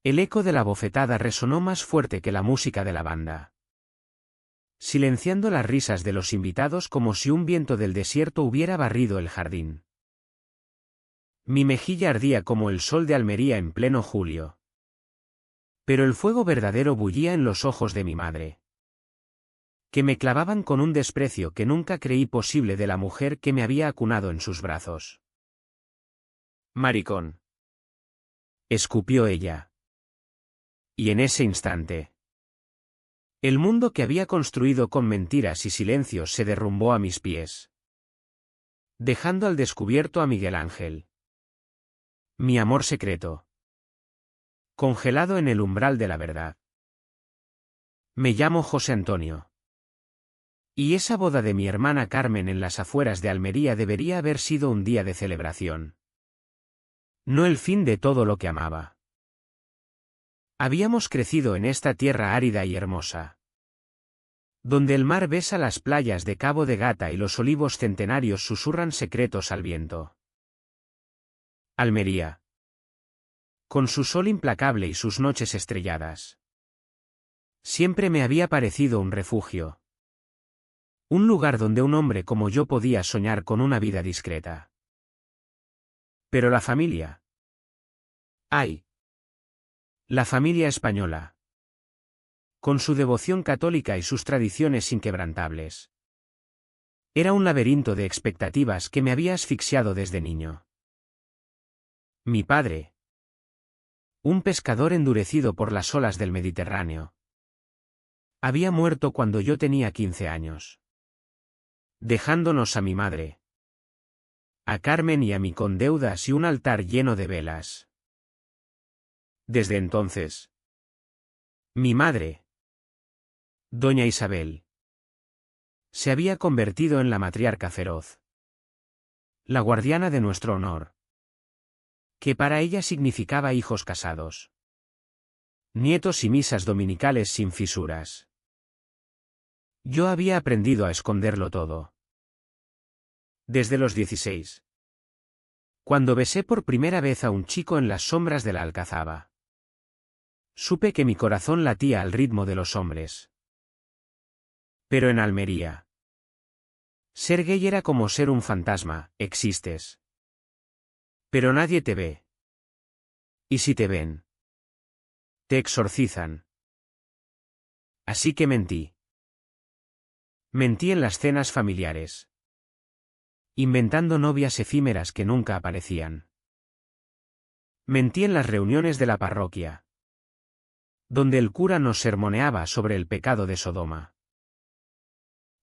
El eco de la bofetada resonó más fuerte que la música de la banda, silenciando las risas de los invitados como si un viento del desierto hubiera barrido el jardín. Mi mejilla ardía como el sol de Almería en pleno julio. Pero el fuego verdadero bullía en los ojos de mi madre, que me clavaban con un desprecio que nunca creí posible de la mujer que me había acunado en sus brazos. «Maricón», escupió ella. Y en ese instante, el mundo que había construido con mentiras y silencios se derrumbó a mis pies, dejando al descubierto a Miguel Ángel, mi amor secreto, congelado en el umbral de la verdad. Me llamo José Antonio. Y esa boda de mi hermana Carmen en las afueras de Almería debería haber sido un día de celebración, no el fin de todo lo que amaba. Habíamos crecido en esta tierra árida y hermosa, donde el mar besa las playas de Cabo de Gata y los olivos centenarios susurran secretos al viento. Almería, con su sol implacable y sus noches estrelladas, siempre me había parecido un refugio, un lugar donde un hombre como yo podía soñar con una vida discreta. Pero la familia. ¡Ay! La familia española, con su devoción católica y sus tradiciones inquebrantables, era un laberinto de expectativas que me había asfixiado desde niño. Mi padre, un pescador endurecido por las olas del Mediterráneo, había muerto cuando yo tenía 15 años, dejándonos a mi madre, a Carmen y a mí con deudas y un altar lleno de velas. Desde entonces, mi madre, doña Isabel, se había convertido en la matriarca feroz, la guardiana de nuestro honor, que para ella significaba hijos casados, nietos y misas dominicales sin fisuras. Yo había aprendido a esconderlo todo. Desde los 16, cuando besé por primera vez a un chico en las sombras de la Alcazaba, supe que mi corazón latía al ritmo de los hombres. Pero en Almería, ser gay era como ser un fantasma, existes, pero nadie te ve. Y si te ven, te exorcizan. Así que mentí. Mentí en las cenas familiares, inventando novias efímeras que nunca aparecían. Mentí en las reuniones de la parroquia, donde el cura nos sermoneaba sobre el pecado de Sodoma.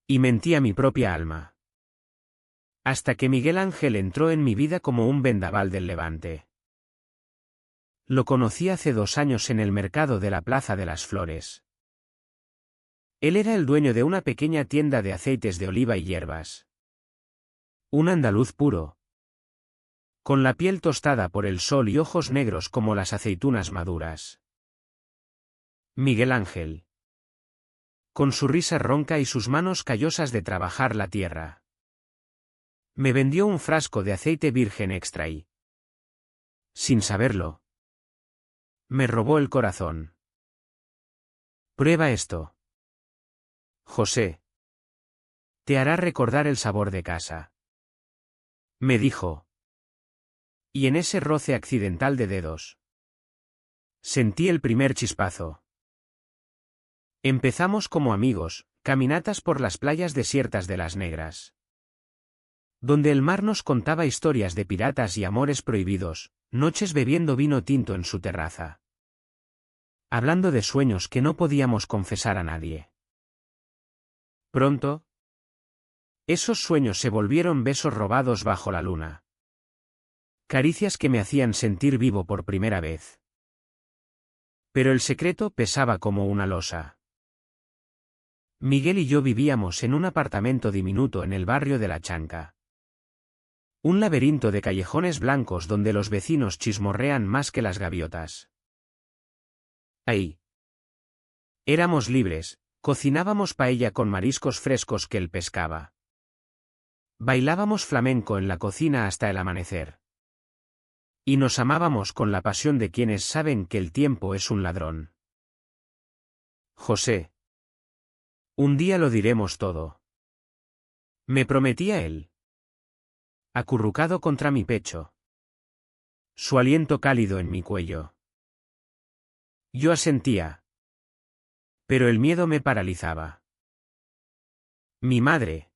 Y mentí a mi propia alma, hasta que Miguel Ángel entró en mi vida como un vendaval del Levante. Lo conocí hace 2 años en el mercado de la Plaza de las Flores. Él era el dueño de una pequeña tienda de aceites de oliva y hierbas. Un andaluz puro, con la piel tostada por el sol y ojos negros como las aceitunas maduras. Miguel Ángel, con su risa ronca y sus manos callosas de trabajar la tierra, me vendió un frasco de aceite virgen extra y, sin saberlo, me robó el corazón. Prueba esto, José. Te hará recordar el sabor de casa, me dijo. Y en ese roce accidental de dedos, sentí el primer chispazo. Empezamos como amigos, caminatas por las playas desiertas de las Negras, donde el mar nos contaba historias de piratas y amores prohibidos, noches bebiendo vino tinto en su terraza, hablando de sueños que no podíamos confesar a nadie. Pronto, esos sueños se volvieron besos robados bajo la luna, caricias que me hacían sentir vivo por primera vez. Pero el secreto pesaba como una losa. Miguel y yo vivíamos en un apartamento diminuto en el barrio de La Chanca. Un laberinto de callejones blancos donde los vecinos chismorrean más que las gaviotas. Ahí éramos libres, cocinábamos paella con mariscos frescos que él pescaba. Bailábamos flamenco en la cocina hasta el amanecer. Y nos amábamos con la pasión de quienes saben que el tiempo es un ladrón. José. Un día lo diremos todo. Me prometía él. Acurrucado contra mi pecho. Su aliento cálido en mi cuello. Yo asentía. Pero el miedo me paralizaba. Mi madre.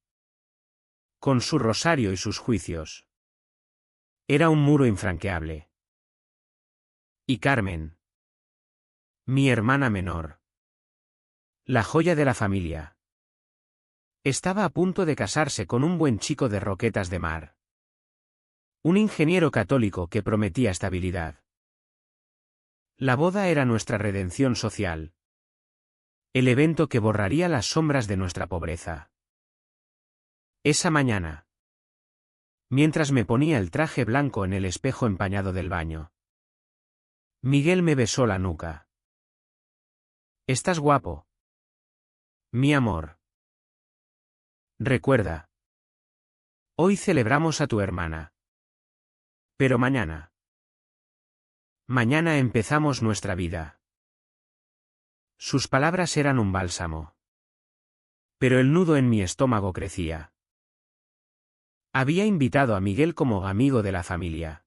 Con su rosario y sus juicios. Era un muro infranqueable. Y Carmen. Mi hermana menor. La joya de la familia. Estaba a punto de casarse con un buen chico de Roquetas de Mar. Un ingeniero católico que prometía estabilidad. La boda era nuestra redención social. El evento que borraría las sombras de nuestra pobreza. Esa mañana. Mientras me ponía el traje blanco en el espejo empañado del baño. Miguel me besó la nuca. Estás guapo. Mi amor. Recuerda. Hoy celebramos a tu hermana. Pero mañana. Mañana empezamos nuestra vida. Sus palabras eran un bálsamo. Pero el nudo en mi estómago crecía. Había invitado a Miguel como amigo de la familia.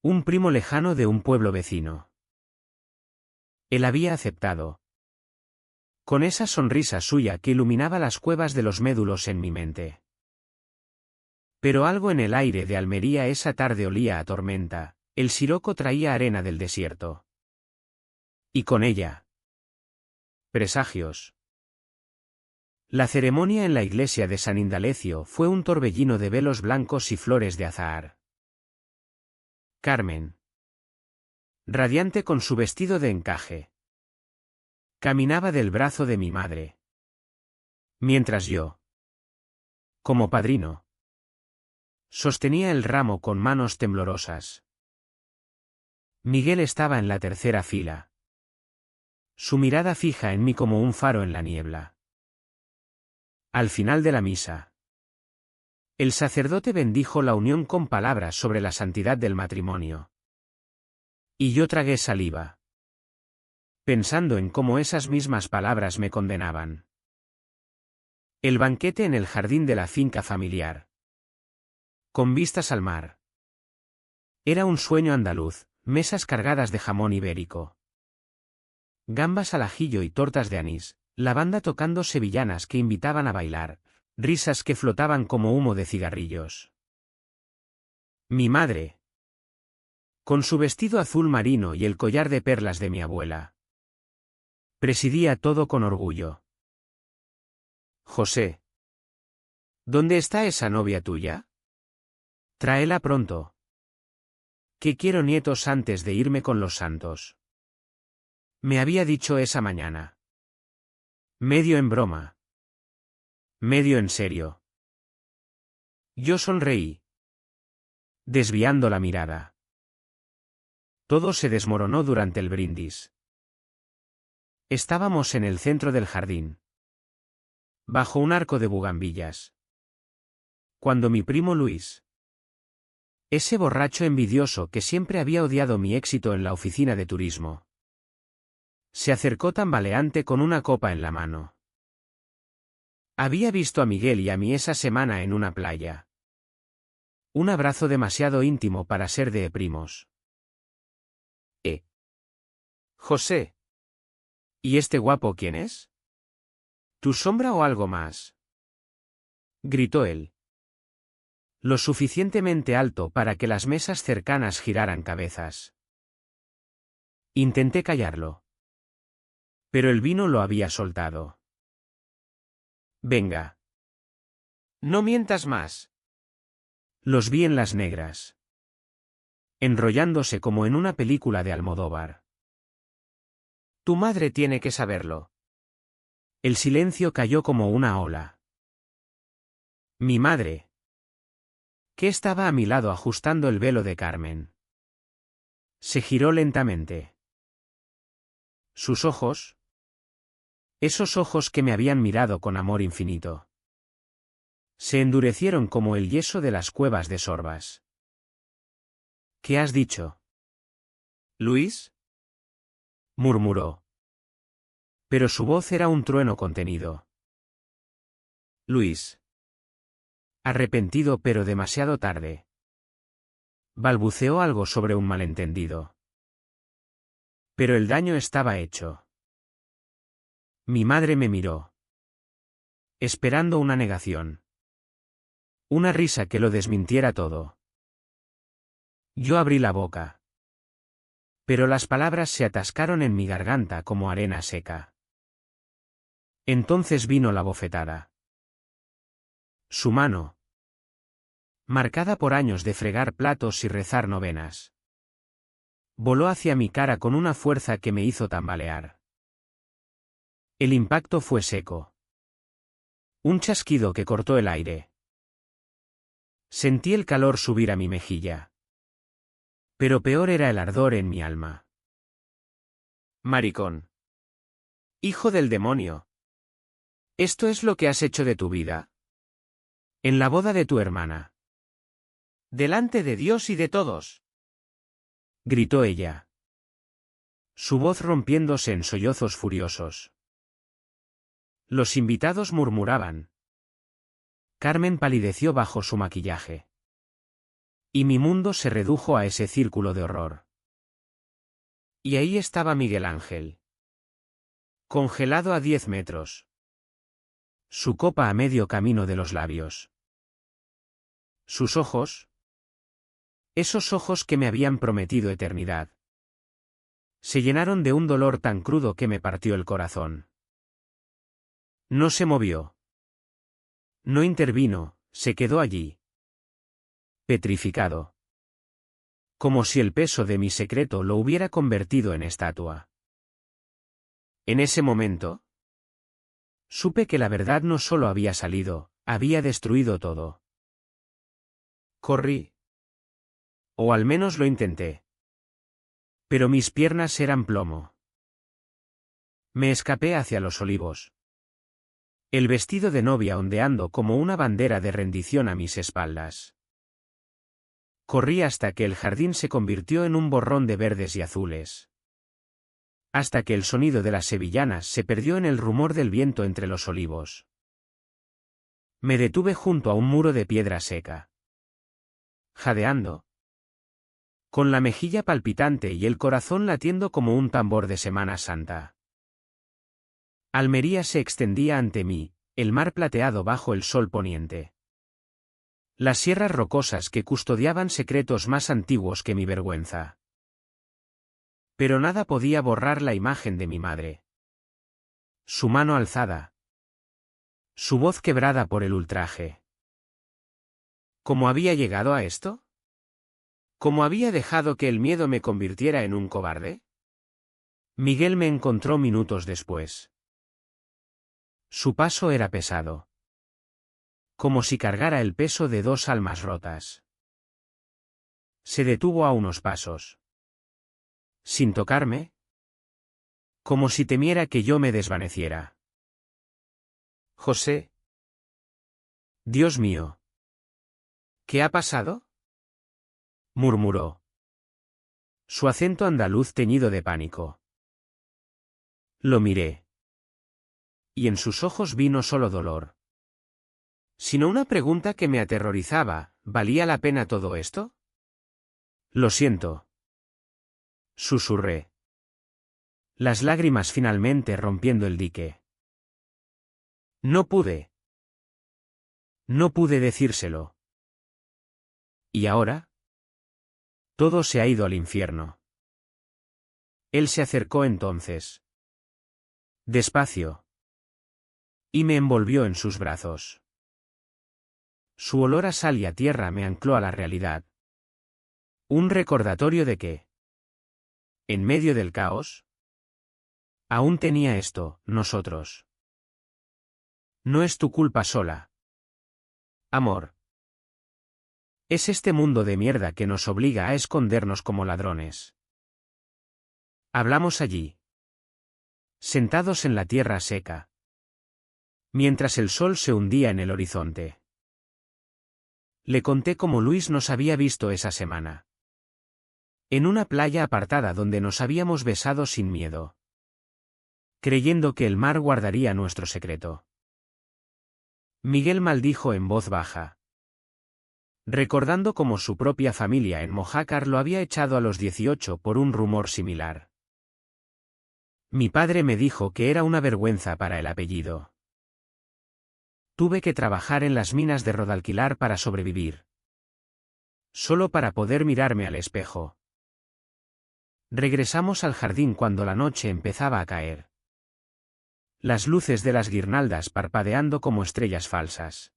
Un primo lejano de un pueblo vecino. Él había aceptado. Con esa sonrisa suya que iluminaba las cuevas de los médulos en mi mente. Pero algo en el aire de Almería esa tarde olía a tormenta, el siroco traía arena del desierto. Y con ella. Presagios. La ceremonia en la iglesia de San Indalecio fue un torbellino de velos blancos y flores de azahar. Carmen. Radiante con su vestido de encaje. Caminaba del brazo de mi madre. Mientras yo. Como padrino. Sostenía el ramo con manos temblorosas. Miguel estaba en la tercera fila. Su mirada fija en mí como un faro en la niebla. Al final de la misa. El sacerdote bendijo la unión con palabras sobre la santidad del matrimonio. Y yo tragué saliva. Pensando en cómo esas mismas palabras me condenaban. El banquete en el jardín de la finca familiar. Con vistas al mar. Era un sueño andaluz, mesas cargadas de jamón ibérico. Gambas al ajillo y tortas de anís, la banda tocando sevillanas que invitaban a bailar, risas que flotaban como humo de cigarrillos. Mi madre. Con su vestido azul marino y el collar de perlas de mi abuela. Presidía todo con orgullo. José. ¿Dónde está esa novia tuya? Tráela pronto. Que quiero nietos antes de irme con los santos. Me había dicho esa mañana. Medio en broma. Medio en serio. Yo sonreí. Desviando la mirada. Todo se desmoronó durante el brindis. Estábamos en el centro del jardín. Bajo un arco de bugambillas. Cuando mi primo Luis. Ese borracho envidioso que siempre había odiado mi éxito en la oficina de turismo. Se acercó tambaleante con una copa en la mano. Había visto a Miguel y a mí esa semana en una playa. Un abrazo demasiado íntimo para ser de primos. José. ¿Y este guapo quién es? ¿Tu sombra o algo más? Gritó él. Lo suficientemente alto para que las mesas cercanas giraran cabezas. Intenté callarlo. Pero el vino lo había soltado. Venga. No mientas más. Los vi en las negras. Enrollándose como en una película de Almodóvar. Tu madre tiene que saberlo. El silencio cayó como una ola. Mi madre. Que estaba a mi lado ajustando el velo de Carmen. Se giró lentamente. Sus ojos. Esos ojos que me habían mirado con amor infinito. Se endurecieron como el yeso de las cuevas de Sorbas. ¿Qué has dicho? ¿Luis? Murmuró. Pero su voz era un trueno contenido. Luis. Arrepentido pero demasiado tarde. Balbuceó algo sobre un malentendido. Pero el daño estaba hecho. Mi madre me miró. Esperando una negación. Una risa que lo desmintiera todo. Yo abrí la boca. Pero las palabras se atascaron en mi garganta como arena seca. Entonces vino la bofetada. Su mano, marcada por años de fregar platos y rezar novenas, voló hacia mi cara con una fuerza que me hizo tambalear. El impacto fue seco. Un chasquido que cortó el aire. Sentí el calor subir a mi mejilla. Pero peor era el ardor en mi alma. Maricón. Hijo del demonio. ¿Esto es lo que has hecho de tu vida? En la boda de tu hermana. Delante de Dios y de todos. Gritó ella. Su voz rompiéndose en sollozos furiosos. Los invitados murmuraban. Carmen palideció bajo su maquillaje. Y mi mundo se redujo a ese círculo de horror. Y ahí estaba Miguel Ángel. Congelado a 10 metros. Su copa a medio camino de los labios. Sus ojos. Esos ojos que me habían prometido eternidad. Se llenaron de un dolor tan crudo que me partió el corazón. No se movió. No intervino, se quedó allí. Petrificado. Como si el peso de mi secreto lo hubiera convertido en estatua. En ese momento, supe que la verdad no solo había salido, había destruido todo. Corrí. O al menos lo intenté. Pero mis piernas eran plomo. Me escapé hacia los olivos. El vestido de novia ondeando como una bandera de rendición a mis espaldas. Corrí hasta que el jardín se convirtió en un borrón de verdes y azules. Hasta que el sonido de las sevillanas se perdió en el rumor del viento entre los olivos. Me detuve junto a un muro de piedra seca. Jadeando. Con la mejilla palpitante y el corazón latiendo como un tambor de Semana Santa. Almería se extendía ante mí, el mar plateado bajo el sol poniente. Las sierras rocosas que custodiaban secretos más antiguos que mi vergüenza. Pero nada podía borrar la imagen de mi madre. Su mano alzada. Su voz quebrada por el ultraje. ¿Cómo había llegado a esto? ¿Cómo había dejado que el miedo me convirtiera en un cobarde? Miguel me encontró minutos después. Su paso era pesado. Como si cargara el peso de dos almas rotas. Se detuvo a unos pasos. Sin tocarme. Como si temiera que yo me desvaneciera. José. Dios mío. ¿Qué ha pasado? Murmuró. Su acento andaluz teñido de pánico. Lo miré. Y en sus ojos vi no solo dolor, sino una pregunta que me aterrorizaba: ¿valía la pena todo esto? Lo siento. Susurré. Las lágrimas finalmente rompiendo el dique. No pude. No pude decírselo. ¿Y ahora? Todo se ha ido al infierno. Él se acercó entonces. Despacio. Y me envolvió en sus brazos. Su olor a sal y a tierra me ancló a la realidad. Un recordatorio de que, en medio del caos, aún tenía esto, nosotros. No es tu culpa sola. Amor. Es este mundo de mierda que nos obliga a escondernos como ladrones. Hablamos allí. Sentados en la tierra seca. Mientras el sol se hundía en el horizonte. Le conté cómo Luis nos había visto esa semana. En una playa apartada donde nos habíamos besado sin miedo, creyendo que el mar guardaría nuestro secreto. Miguel maldijo en voz baja, recordando cómo su propia familia en Mojácar lo había echado a los 18 por un rumor similar. Mi padre me dijo que era una vergüenza para el apellido. Tuve que trabajar en las minas de Rodalquilar para sobrevivir. Solo para poder mirarme al espejo. Regresamos al jardín cuando la noche empezaba a caer. Las luces de las guirnaldas parpadeando como estrellas falsas.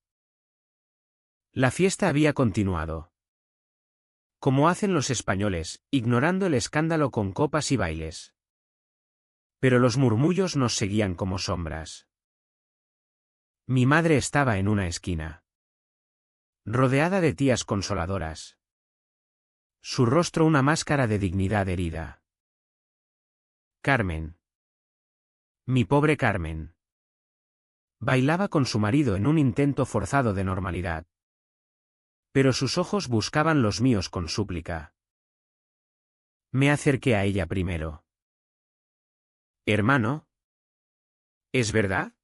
La fiesta había continuado. Como hacen los españoles, ignorando el escándalo con copas y bailes. Pero los murmullos nos seguían como sombras. Mi madre estaba en una esquina, rodeada de tías consoladoras. Su rostro una máscara de dignidad herida. Carmen. Mi pobre Carmen. Bailaba con su marido en un intento forzado de normalidad. Pero sus ojos buscaban los míos con súplica. Me acerqué a ella primero. Hermano. ¿Es verdad?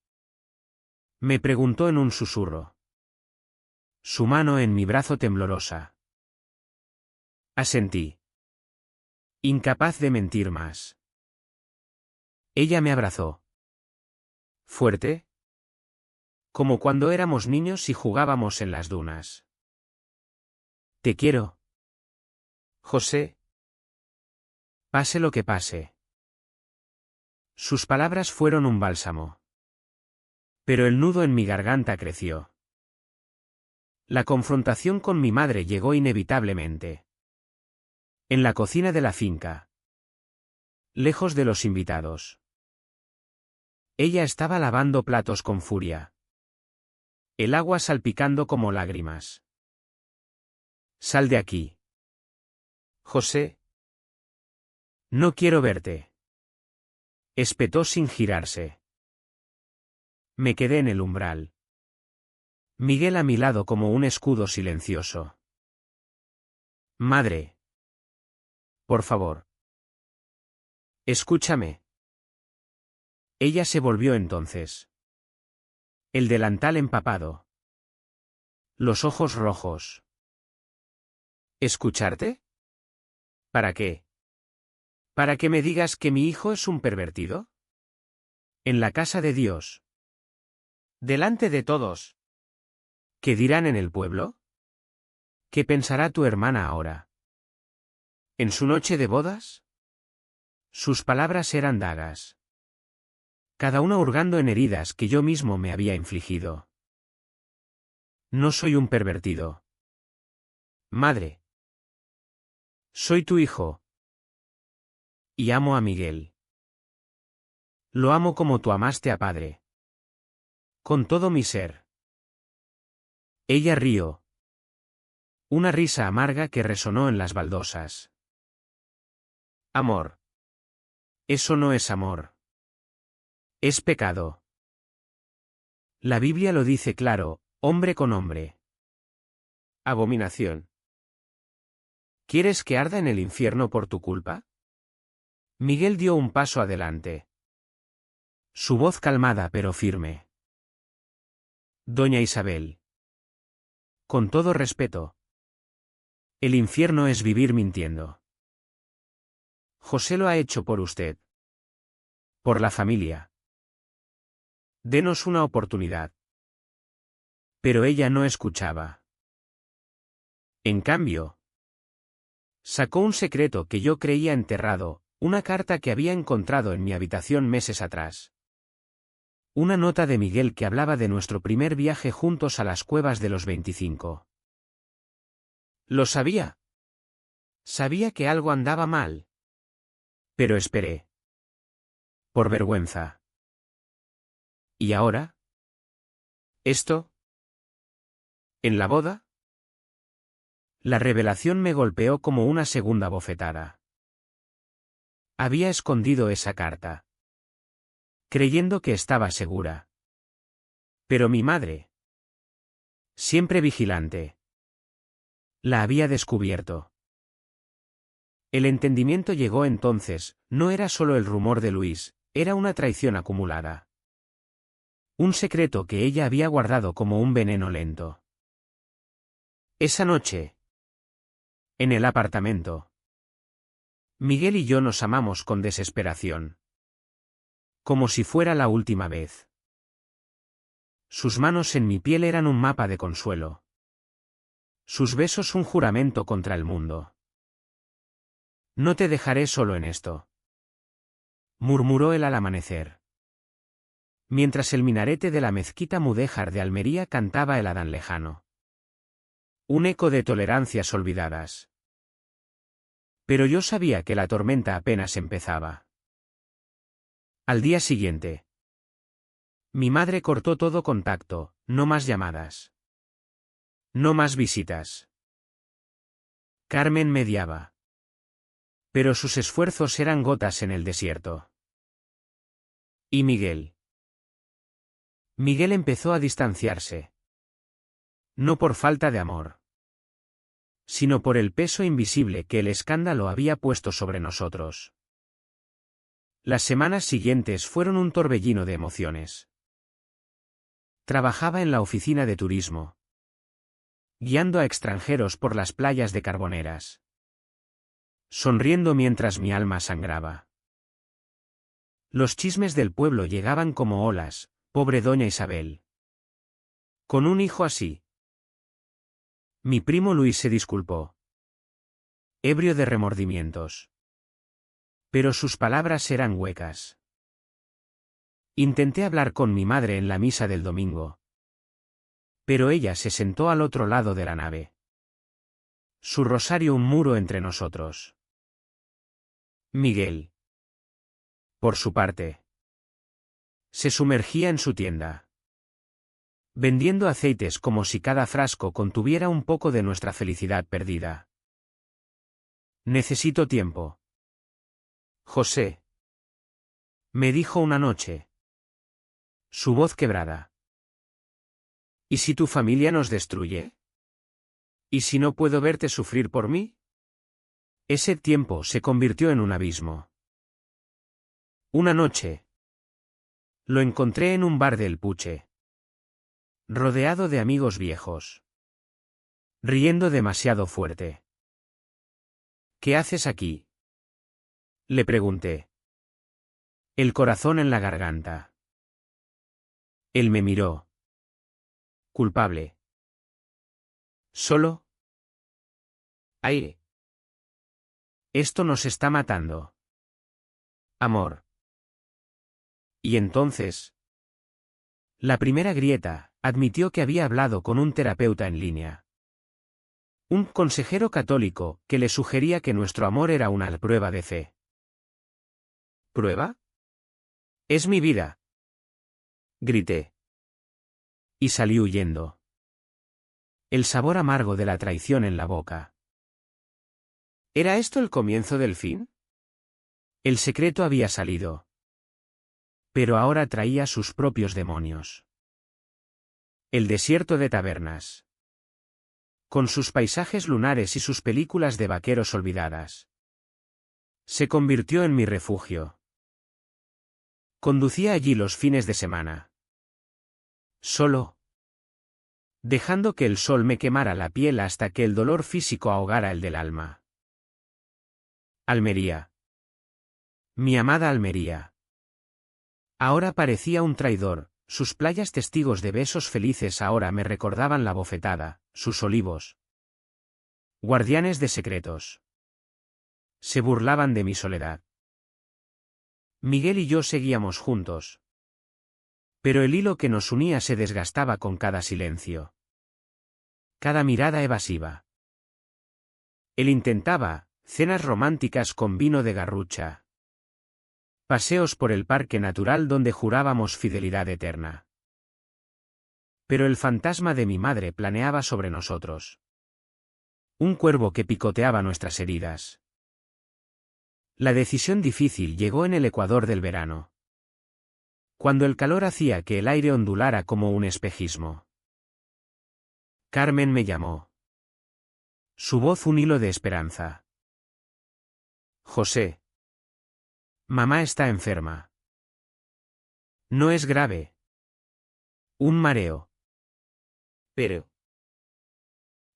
Me preguntó en un susurro. Su mano en mi brazo temblorosa. Asentí. Incapaz de mentir más. Ella me abrazó. ¿Fuerte? Como cuando éramos niños y jugábamos en las dunas. Te quiero. José. Pase lo que pase. Sus palabras fueron un bálsamo. Pero el nudo en mi garganta creció. La confrontación con mi madre llegó inevitablemente. En la cocina de la finca. Lejos de los invitados. Ella estaba lavando platos con furia. El agua salpicando como lágrimas. Sal de aquí. José. No quiero verte. Espetó sin girarse. Me quedé en el umbral. Miguel a mi lado como un escudo silencioso. Madre. Por favor. Escúchame. Ella se volvió entonces. El delantal empapado. Los ojos rojos. ¿Escucharte? ¿Para qué? ¿Para que me digas que mi hijo es un pervertido? En la casa de Dios. Delante de todos. ¿Qué dirán en el pueblo? ¿Qué pensará tu hermana ahora? ¿En su noche de bodas? Sus palabras eran dagas. Cada una hurgando en heridas que yo mismo me había infligido. No soy un pervertido. Madre. Soy tu hijo. Y amo a Miguel. Lo amo como tú amaste a padre. Con todo mi ser. Ella rió. Una risa amarga que resonó en las baldosas. Amor. Eso no es amor. Es pecado. La Biblia lo dice claro, hombre con hombre. Abominación. ¿Quieres que arda en el infierno por tu culpa? Miguel dio un paso adelante. Su voz calmada pero firme. Doña Isabel. Con todo respeto. El infierno es vivir mintiendo. José lo ha hecho por usted. Por la familia. Denos una oportunidad. Pero ella no escuchaba. En cambio, sacó un secreto que yo creía enterrado, una carta que había encontrado en mi habitación meses atrás. Una nota de Miguel que hablaba de nuestro primer viaje juntos a las cuevas de los 25. Lo sabía. Sabía que algo andaba mal. Pero esperé. Por vergüenza. ¿Y ahora? ¿Esto? ¿En la boda? La revelación me golpeó como una segunda bofetada. Había escondido esa carta. Creyendo que estaba segura. Pero mi madre, siempre vigilante, la había descubierto. El entendimiento llegó entonces, no era solo el rumor de Luis, era una traición acumulada. Un secreto que ella había guardado como un veneno lento. Esa noche. En el apartamento. Miguel y yo nos amamos con desesperación. Como si fuera la última vez. Sus manos en mi piel eran un mapa de consuelo. Sus besos un juramento contra el mundo. No te dejaré solo en esto, murmuró él al amanecer. Mientras el minarete de la mezquita mudéjar de Almería cantaba el Adán lejano. Un eco de tolerancias olvidadas. Pero yo sabía que la tormenta apenas empezaba. Al día siguiente. Mi madre cortó todo contacto, no más llamadas. No más visitas. Carmen mediaba. Pero sus esfuerzos eran gotas en el desierto. ¿Y Miguel? Miguel empezó a distanciarse. No por falta de amor, sino por el peso invisible que el escándalo había puesto sobre nosotros. Las semanas siguientes fueron un torbellino de emociones. Trabajaba en la oficina de turismo, guiando a extranjeros por las playas de Carboneras. Sonriendo mientras mi alma sangraba. Los chismes del pueblo llegaban como olas, pobre doña Isabel. Con un hijo así. Mi primo Luis se disculpó. Ebrio de remordimientos. Pero sus palabras eran huecas. Intenté hablar con mi madre en la misa del domingo. Pero ella se sentó al otro lado de la nave. Su rosario un muro entre nosotros. Miguel. Por su parte. Se sumergía en su tienda. Vendiendo aceites como si cada frasco contuviera un poco de nuestra felicidad perdida. Necesito tiempo. José. Me dijo una noche. Su voz quebrada. ¿Y si tu familia nos destruye? ¿Y si no puedo verte sufrir por mí? Ese tiempo se convirtió en un abismo. Una noche. Lo encontré en un bar del Puche. Rodeado de amigos viejos. Riendo demasiado fuerte. ¿Qué haces aquí? Le pregunté. El corazón en la garganta. Él me miró. Culpable. ¿Solo? Aire. Esto nos está matando. Amor. Y entonces. La primera grieta, admitió que había hablado con un terapeuta en línea. Un consejero católico, que le sugería que nuestro amor era una prueba de fe. ¿Prueba? Es mi vida. Grité. Y salí huyendo. El sabor amargo de la traición en la boca. ¿Era esto el comienzo del fin? El secreto había salido. Pero ahora traía sus propios demonios. El desierto de tabernas. Con sus paisajes lunares y sus películas de vaqueros olvidadas. Se convirtió en mi refugio. Conducía allí los fines de semana. Solo. Dejando que el sol me quemara la piel hasta que el dolor físico ahogara el del alma. Almería. Mi amada Almería. Ahora parecía un traidor, sus playas testigos de besos felices ahora me recordaban la bofetada, sus olivos. Guardianes de secretos. Se burlaban de mi soledad. Miguel y yo seguíamos juntos. Pero el hilo que nos unía se desgastaba con cada silencio. Cada mirada evasiva. Él intentaba, cenas románticas con vino de garrucha. Paseos por el parque natural donde jurábamos fidelidad eterna. Pero el fantasma de mi madre planeaba sobre nosotros. Un cuervo que picoteaba nuestras heridas. La decisión difícil llegó en el ecuador del verano. Cuando el calor hacía que el aire ondulara como un espejismo. Carmen me llamó. Su voz un hilo de esperanza. José. Mamá está enferma. No es grave. Un mareo. Pero.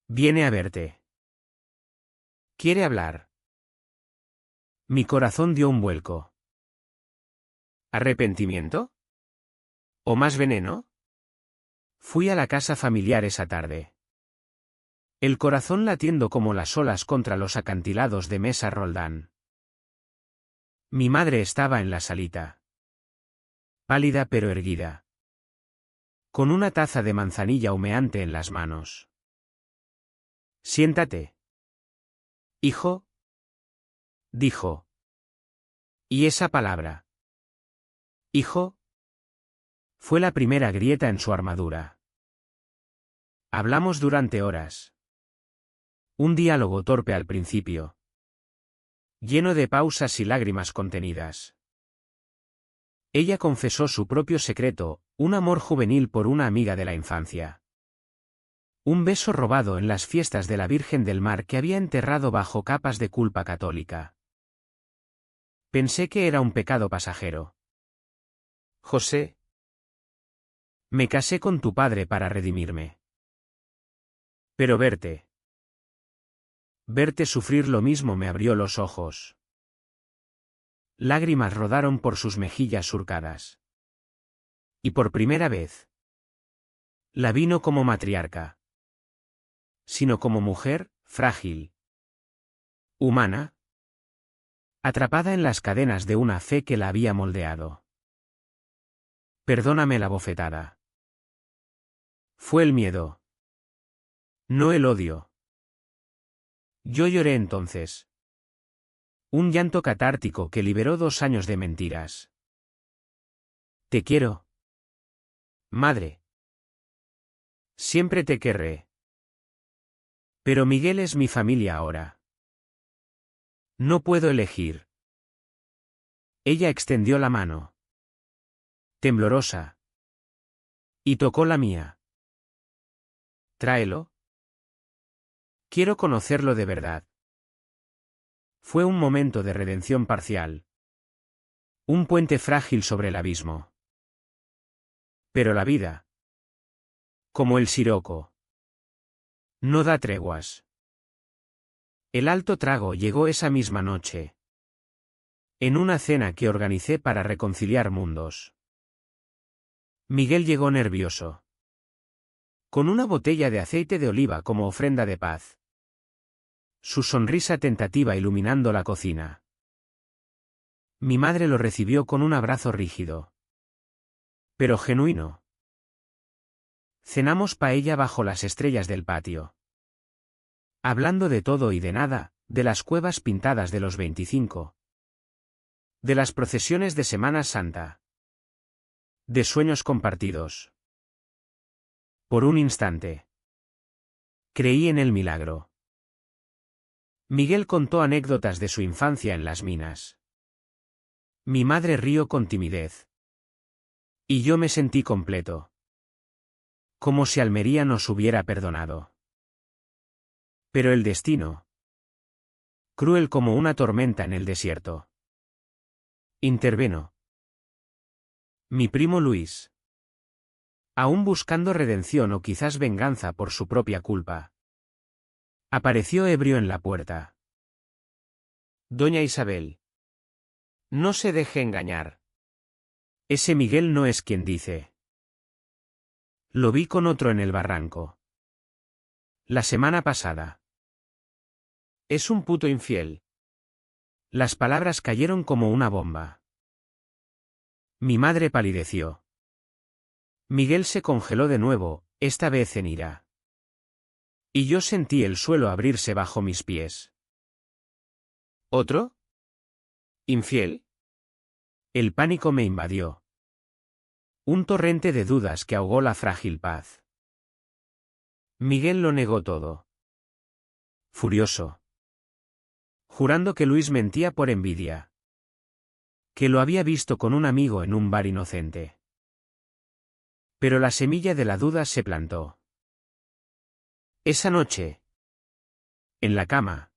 Viene a verte. Quiere hablar. Mi corazón dio un vuelco. ¿Arrepentimiento? ¿O más veneno? Fui a la casa familiar esa tarde. El corazón latiendo como las olas contra los acantilados de Mesa Roldán. Mi madre estaba en la salita. Pálida pero erguida. Con una taza de manzanilla humeante en las manos. Siéntate. Hijo. Dijo. ¿Y esa palabra? Hijo. Fue la primera grieta en su armadura. Hablamos durante horas. Un diálogo torpe al principio. Lleno de pausas y lágrimas contenidas. Ella confesó su propio secreto, un amor juvenil por una amiga de la infancia. Un beso robado en las fiestas de la Virgen del Mar que había enterrado bajo capas de culpa católica. Pensé que era un pecado pasajero. José. Me casé con tu padre para redimirme. Pero verte. Verte sufrir lo mismo me abrió los ojos. Lágrimas rodaron por sus mejillas surcadas. Y por primera vez. La vi no como matriarca. Sino como mujer, frágil. Humana. Atrapada en las cadenas de una fe que la había moldeado. Perdóname la bofetada. Fue el miedo. No el odio. Yo lloré entonces. Un llanto catártico que liberó 2 años de mentiras. Te quiero. Madre. Siempre te querré. Pero Miguel es mi familia ahora. No puedo elegir. Ella extendió la mano. Temblorosa. Y tocó la mía. Tráelo. Quiero conocerlo de verdad. Fue un momento de redención parcial. Un puente frágil sobre el abismo. Pero la vida. Como el siroco. No da treguas. El alto trago llegó esa misma noche. En una cena que organicé para reconciliar mundos. Miguel llegó nervioso. Con una botella de aceite de oliva como ofrenda de paz. Su sonrisa tentativa iluminando la cocina. Mi madre lo recibió con un abrazo rígido. Pero genuino. Cenamos paella bajo las estrellas del patio. Hablando de todo y de nada, de las cuevas pintadas de los 25. De las procesiones de Semana Santa. De sueños compartidos. Por un instante. Creí en el milagro. Miguel contó anécdotas de su infancia en las minas. Mi madre rió con timidez. Y yo me sentí completo. Como si Almería nos hubiera perdonado. Pero el destino. Cruel como una tormenta en el desierto. Interveno. Mi primo Luis. Aún buscando redención o quizás venganza por su propia culpa. Apareció ebrio en la puerta. Doña Isabel. No se deje engañar. Ese Miguel no es quien dice. Lo vi con otro en el barranco. La semana pasada. Es un puto infiel. Las palabras cayeron como una bomba. Mi madre palideció. Miguel se congeló de nuevo, esta vez en ira. Y yo sentí el suelo abrirse bajo mis pies. ¿Otro? ¿Infiel? El pánico me invadió. Un torrente de dudas que ahogó la frágil paz. Miguel lo negó todo. Furioso. Jurando que Luis mentía por envidia. Que lo había visto con un amigo en un bar inocente. Pero la semilla de la duda se plantó. Esa noche. En la cama.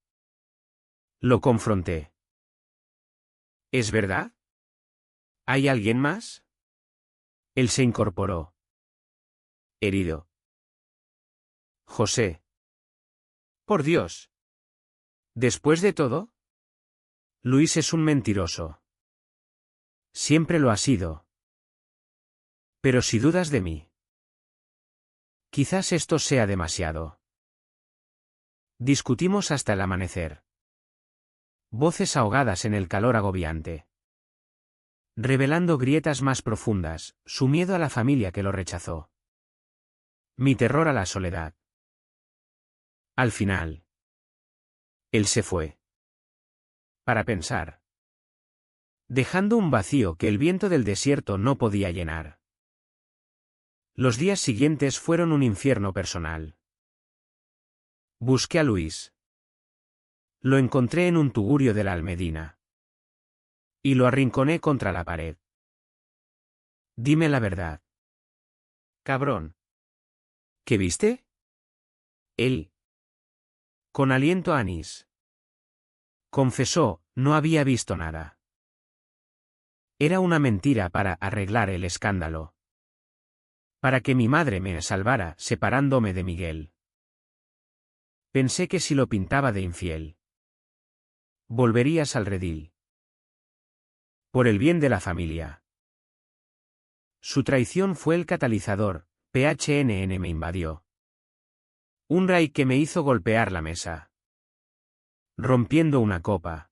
Lo confronté. ¿Es verdad? ¿Hay alguien más? Él se incorporó. Herido. José. Por Dios. ¿Después de todo? Luis es un mentiroso. Siempre lo ha sido. Pero si dudas de mí. Quizás esto sea demasiado. Discutimos hasta el amanecer. Voces ahogadas en el calor agobiante. Revelando grietas más profundas, su miedo a la familia que lo rechazó. Mi terror a la soledad. Al final. Él se fue. Para pensar. Dejando un vacío que el viento del desierto no podía llenar. Los días siguientes fueron un infierno personal. Busqué a Luis. Lo encontré en un tugurio de la Almedina. Y lo arrinconé contra la pared. Dime la verdad. Cabrón. ¿Qué viste? Él. Con aliento a anís. Confesó, no había visto nada. Era una mentira para arreglar el escándalo. Para que mi madre me salvara separándome de Miguel. Pensé que si lo pintaba de infiel, volverías al redil. Por el bien de la familia. Su traición fue el catalizador, PHNN me invadió. Un ray que me hizo golpear la mesa. Rompiendo una copa.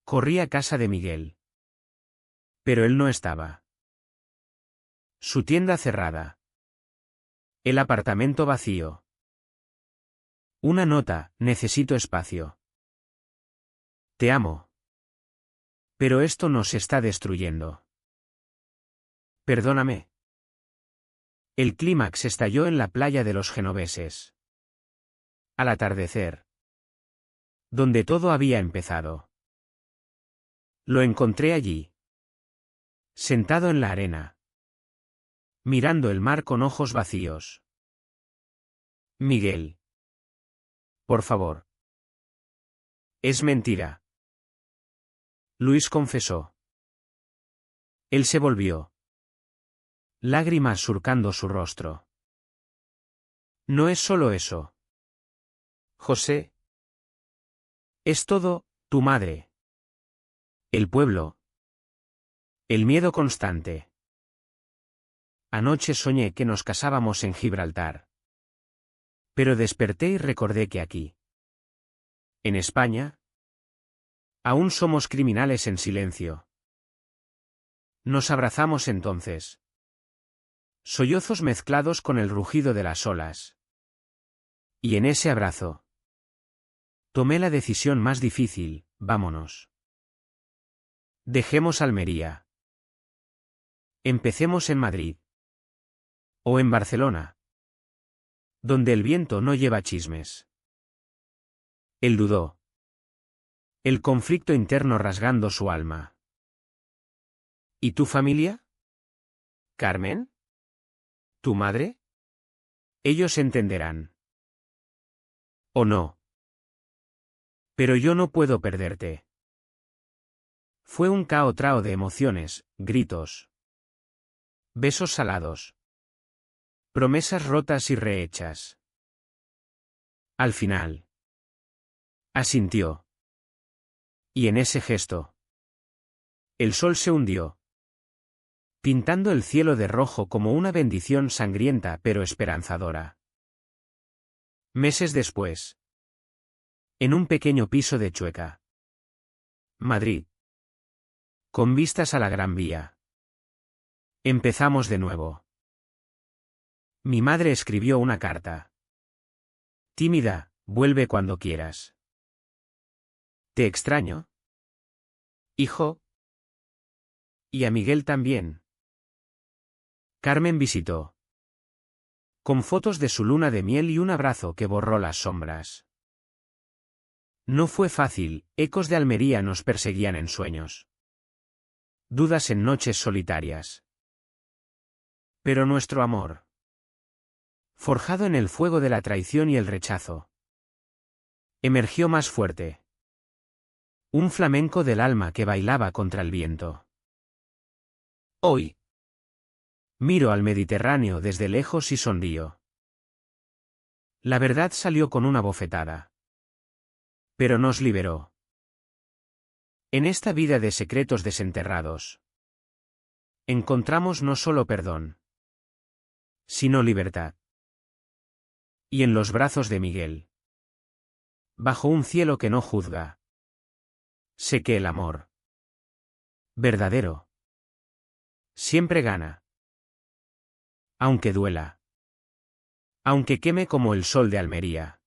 Corrí a casa de Miguel. Pero él no estaba. Su tienda cerrada. El apartamento vacío. Una nota, necesito espacio. Te amo. Pero esto nos está destruyendo. Perdóname. El clímax estalló en la playa de los genoveses. Al atardecer. Donde todo había empezado. Lo encontré allí. Sentado en la arena. Mirando el mar con ojos vacíos. Miguel. Por favor. Es mentira. Luis confesó. Él se volvió. Lágrimas surcando su rostro. No es solo eso. José. Es todo, tu madre. El pueblo. El miedo constante. Anoche soñé que nos casábamos en Gibraltar. Pero desperté y recordé que aquí. En España. Aún somos criminales en silencio. Nos abrazamos entonces. Sollozos mezclados con el rugido de las olas. Y en ese abrazo. Tomé la decisión más difícil, vámonos. Dejemos Almería. Empecemos en Madrid. O en Barcelona. Donde el viento no lleva chismes. Él dudó. El conflicto interno rasgando su alma. ¿Y tu familia? ¿Carmen? ¿Tu madre? Ellos entenderán. ¿O no? Pero yo no puedo perderte. Fue un caotrao de emociones, gritos. Besos salados. Promesas rotas y rehechas. Al final. Asintió. Y en ese gesto. El sol se hundió. Pintando el cielo de rojo como una bendición sangrienta pero esperanzadora. Meses después. En un pequeño piso de Chueca. Madrid. Con vistas a la Gran Vía. Empezamos de nuevo. Mi madre escribió una carta. Tímida, vuelve cuando quieras. Te extraño. Hijo. Y a Miguel también. Carmen visitó. Con fotos de su luna de miel y un abrazo que borró las sombras. No fue fácil, ecos de Almería nos perseguían en sueños. Dudas en noches solitarias. Pero nuestro amor. Forjado en el fuego de la traición y el rechazo. Emergió más fuerte. Un flamenco del alma que bailaba contra el viento. Hoy. Miro al Mediterráneo desde lejos y sonrío. La verdad salió con una bofetada. Pero nos liberó. En esta vida de secretos desenterrados, encontramos no solo perdón, sino libertad. Y en los brazos de Miguel, bajo un cielo que no juzga, sé que el amor verdadero siempre gana. Aunque duela. Aunque queme como el sol de Almería.